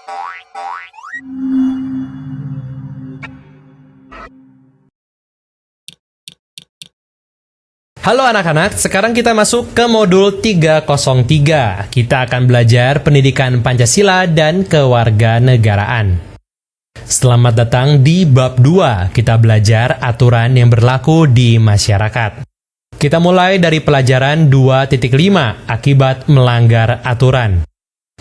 Halo anak-anak, sekarang kita masuk ke modul 303. Kita akan belajar pendidikan Pancasila dan kewarganegaraan. Selamat datang di bab 2. Kita belajar aturan yang berlaku di masyarakat. Kita mulai dari pelajaran 2.5, akibat melanggar aturan.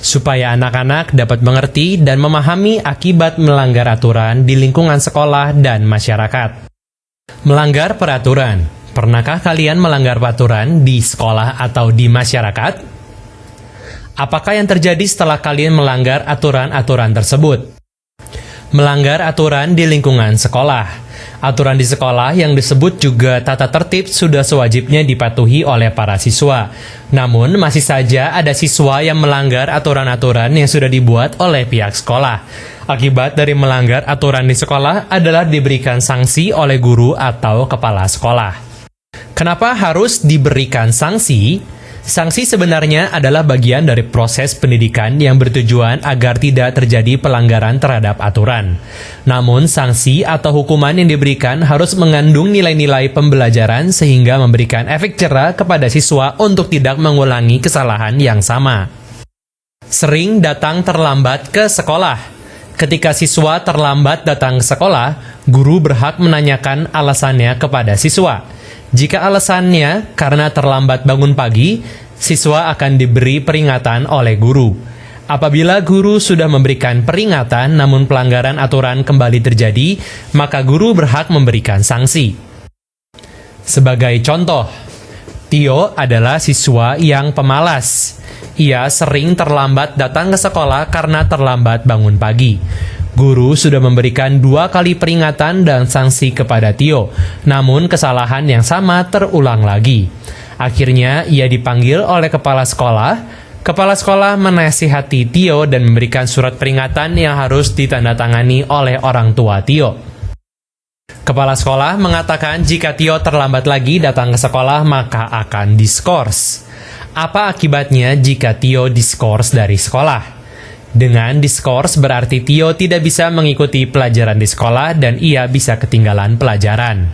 Supaya anak-anak dapat mengerti dan memahami akibat melanggar aturan di lingkungan sekolah dan masyarakat. Melanggar peraturan. Pernahkah kalian melanggar peraturan di sekolah atau di masyarakat? Apakah yang terjadi setelah kalian melanggar aturan-aturan tersebut? Melanggar aturan di lingkungan sekolah. Aturan di sekolah yang disebut juga tata tertib sudah sewajibnya dipatuhi oleh para siswa. Namun, masih saja ada siswa yang melanggar aturan-aturan yang sudah dibuat oleh pihak sekolah. Akibat dari melanggar aturan di sekolah adalah diberikan sanksi oleh guru atau kepala sekolah. Kenapa harus diberikan sanksi? Sanksi sebenarnya adalah bagian dari proses pendidikan yang bertujuan agar tidak terjadi pelanggaran terhadap aturan. Namun, sanksi atau hukuman yang diberikan harus mengandung nilai-nilai pembelajaran sehingga memberikan efek jera kepada siswa untuk tidak mengulangi kesalahan yang sama. Sering datang terlambat ke sekolah. Ketika siswa terlambat datang ke sekolah, guru berhak menanyakan alasannya kepada siswa. Jika alasannya karena terlambat bangun pagi, siswa akan diberi peringatan oleh guru. Apabila guru sudah memberikan peringatan namun pelanggaran aturan kembali terjadi, maka guru berhak memberikan sanksi. Sebagai contoh, Tio adalah siswa yang pemalas. Ia sering terlambat datang ke sekolah karena terlambat bangun pagi. Guru sudah memberikan 2 kali peringatan dan sanksi kepada Tio, namun kesalahan yang sama terulang lagi. Akhirnya, ia dipanggil oleh kepala sekolah. Kepala sekolah menasihati Tio dan memberikan surat peringatan yang harus ditandatangani oleh orang tua Tio. Kepala sekolah mengatakan jika Tio terlambat lagi datang ke sekolah, maka akan diskors. Apa akibatnya jika Tio diskors dari sekolah? Dengan diskors berarti Tio tidak bisa mengikuti pelajaran di sekolah dan ia bisa ketinggalan pelajaran.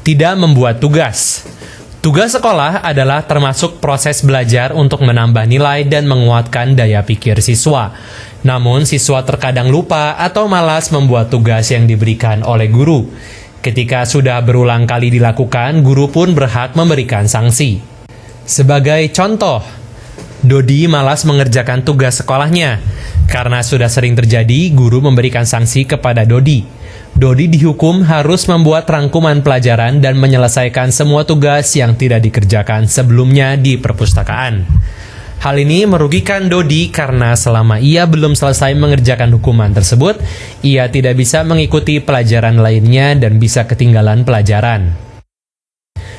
Tidak membuat tugas. Tugas sekolah adalah termasuk proses belajar untuk menambah nilai dan menguatkan daya pikir siswa. Namun siswa terkadang lupa atau malas membuat tugas yang diberikan oleh guru. Ketika sudah berulang kali dilakukan, guru pun berhak memberikan sanksi. Sebagai contoh, Dodi malas mengerjakan tugas sekolahnya. Karena sudah sering terjadi, guru memberikan sanksi kepada Dodi. Dodi dihukum harus membuat rangkuman pelajaran dan menyelesaikan semua tugas yang tidak dikerjakan sebelumnya di perpustakaan. Hal ini merugikan Dodi karena selama ia belum selesai mengerjakan hukuman tersebut, ia tidak bisa mengikuti pelajaran lainnya dan bisa ketinggalan pelajaran.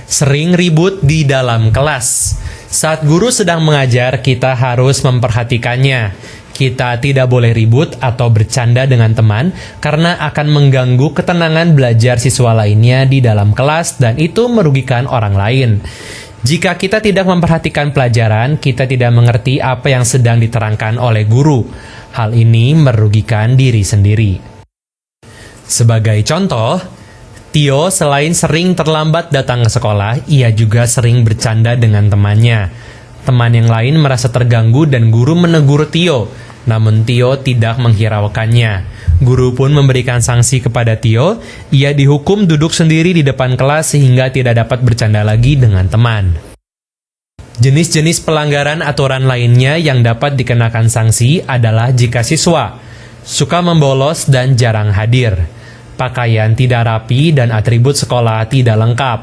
Sering ribut di dalam kelas. Saat guru sedang mengajar, kita harus memperhatikannya. Kita tidak boleh ribut atau bercanda dengan teman karena akan mengganggu ketenangan belajar siswa lainnya di dalam kelas dan itu merugikan orang lain. Jika kita tidak memperhatikan pelajaran, kita tidak mengerti apa yang sedang diterangkan oleh guru. Hal ini merugikan diri sendiri. Sebagai contoh, Tio selain sering terlambat datang ke sekolah, ia juga sering bercanda dengan temannya. Teman yang lain merasa terganggu dan guru menegur Tio, namun Tio tidak menghiraukannya. Guru pun memberikan sanksi kepada Tio, ia dihukum duduk sendiri di depan kelas sehingga tidak dapat bercanda lagi dengan teman. Jenis-jenis pelanggaran aturan lainnya yang dapat dikenakan sanksi adalah jika siswa suka membolos dan jarang hadir, pakaian tidak rapi dan atribut sekolah tidak lengkap,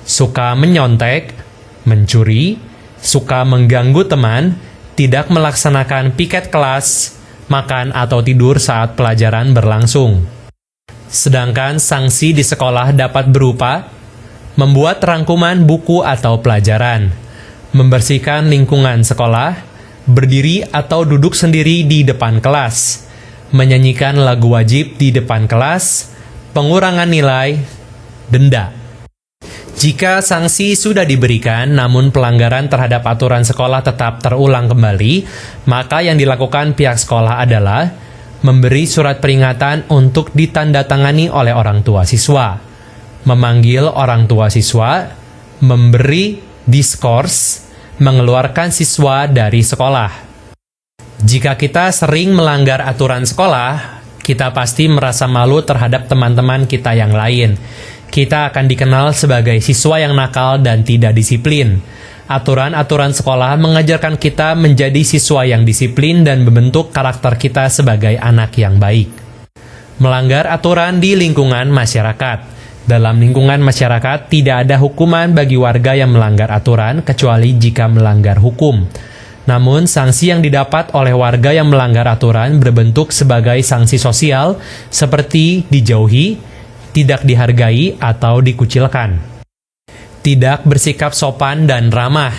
suka menyontek, mencuri, suka mengganggu teman, tidak melaksanakan piket kelas, makan atau tidur saat pelajaran berlangsung. Sedangkan sanksi di sekolah dapat berupa membuat rangkuman buku atau pelajaran, membersihkan lingkungan sekolah, berdiri atau duduk sendiri di depan kelas, menyanyikan lagu wajib di depan kelas, pengurangan nilai, denda. Jika sanksi sudah diberikan namun pelanggaran terhadap aturan sekolah tetap terulang kembali, maka yang dilakukan pihak sekolah adalah memberi surat peringatan untuk ditandatangani oleh orang tua siswa, memanggil orang tua siswa, memberi diskors, mengeluarkan siswa dari sekolah. Jika kita sering melanggar aturan sekolah, kita pasti merasa malu terhadap teman-teman kita yang lain. Kita akan dikenal sebagai siswa yang nakal dan tidak disiplin. Aturan-aturan sekolah mengajarkan kita menjadi siswa yang disiplin dan membentuk karakter kita sebagai anak yang baik. Melanggar aturan di lingkungan masyarakat. Dalam lingkungan masyarakat, tidak ada hukuman bagi warga yang melanggar aturan kecuali jika melanggar hukum. Namun, sanksi yang didapat oleh warga yang melanggar aturan berbentuk sebagai sanksi sosial seperti dijauhi, tidak dihargai, atau dikucilkan. Tidak bersikap sopan dan ramah.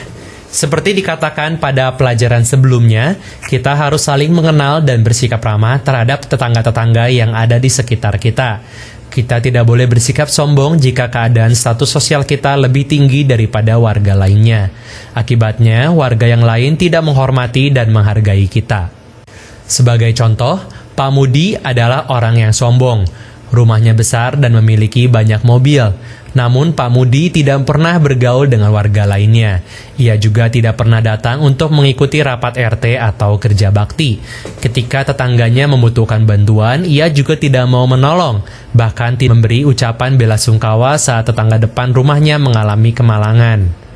Seperti dikatakan pada pelajaran sebelumnya, kita harus saling mengenal dan bersikap ramah terhadap tetangga-tetangga yang ada di sekitar kita. Kita tidak boleh bersikap sombong jika keadaan status sosial kita lebih tinggi daripada warga lainnya. Akibatnya, warga yang lain tidak menghormati dan menghargai kita. Sebagai contoh, Pak Mudi adalah orang yang sombong. Rumahnya besar dan memiliki banyak mobil. Namun Pak Mudi tidak pernah bergaul dengan warga lainnya. Ia juga tidak pernah datang untuk mengikuti rapat RT atau kerja bakti. Ketika tetangganya membutuhkan bantuan, ia juga tidak mau menolong. Bahkan tidak memberi ucapan bela sungkawa saat tetangga depan rumahnya mengalami kemalangan.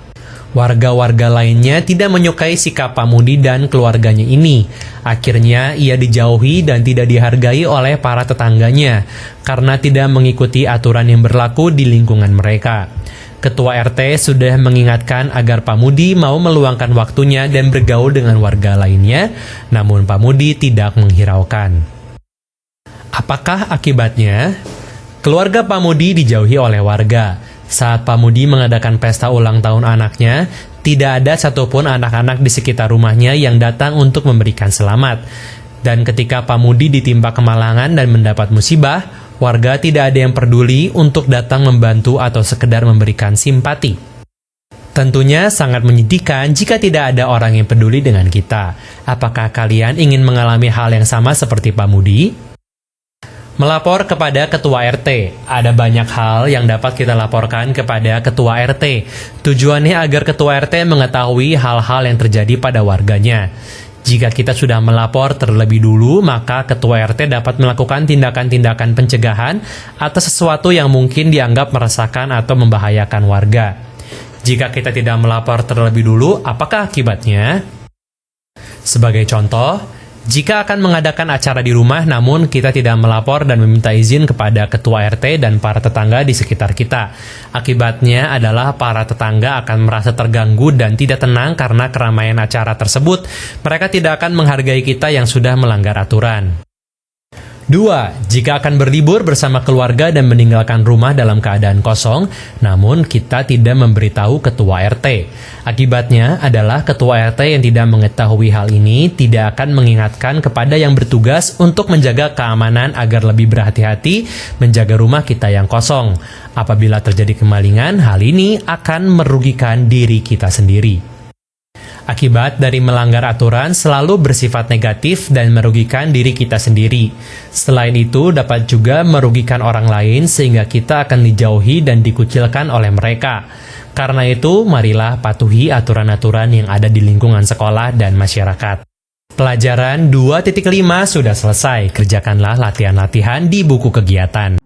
Warga-warga lainnya tidak menyukai sikap Pak Mudi dan keluarganya ini. Akhirnya ia dijauhi dan tidak dihargai oleh para tetangganya karena tidak mengikuti aturan yang berlaku di lingkungan mereka. Ketua RT sudah mengingatkan agar Pak Mudi mau meluangkan waktunya dan bergaul dengan warga lainnya, namun Pak Mudi tidak menghiraukan. Apakah akibatnya? Keluarga Pak Mudi dijauhi oleh warga. Saat Pak Mudi mengadakan pesta ulang tahun anaknya, tidak ada satupun anak-anak di sekitar rumahnya yang datang untuk memberikan selamat. Dan ketika Pak Mudi ditimpa kemalangan dan mendapat musibah, warga tidak ada yang peduli untuk datang membantu atau sekedar memberikan simpati. Tentunya sangat menyedihkan jika tidak ada orang yang peduli dengan kita. Apakah kalian ingin mengalami hal yang sama seperti Pak Mudi? Melapor kepada Ketua RT. Ada banyak hal yang dapat kita laporkan kepada Ketua RT. Tujuannya agar Ketua RT mengetahui hal-hal yang terjadi pada warganya. Jika kita sudah melapor terlebih dulu, maka Ketua RT dapat melakukan tindakan-tindakan pencegahan atas sesuatu yang mungkin dianggap meresahkan atau membahayakan warga. Jika kita tidak melapor terlebih dulu, apakah akibatnya? Sebagai contoh, jika akan mengadakan acara di rumah namun kita tidak melapor dan meminta izin kepada Ketua RT dan para tetangga di sekitar kita, akibatnya adalah para tetangga akan merasa terganggu dan tidak tenang karena keramaian acara tersebut. Mereka tidak akan menghargai kita yang sudah melanggar aturan. 2. Jika akan berlibur bersama keluarga dan meninggalkan rumah dalam keadaan kosong, namun kita tidak memberitahu Ketua RT. Akibatnya adalah Ketua RT yang tidak mengetahui hal ini tidak akan mengingatkan kepada yang bertugas untuk menjaga keamanan agar lebih berhati-hati menjaga rumah kita yang kosong. Apabila terjadi kemalingan, hal ini akan merugikan diri kita sendiri. Akibat dari melanggar aturan selalu bersifat negatif dan merugikan diri kita sendiri. Selain itu, dapat juga merugikan orang lain sehingga kita akan dijauhi dan dikucilkan oleh mereka. Karena itu, marilah patuhi aturan-aturan yang ada di lingkungan sekolah dan masyarakat. Pelajaran 2.5 sudah selesai. Kerjakanlah latihan-latihan di buku kegiatan.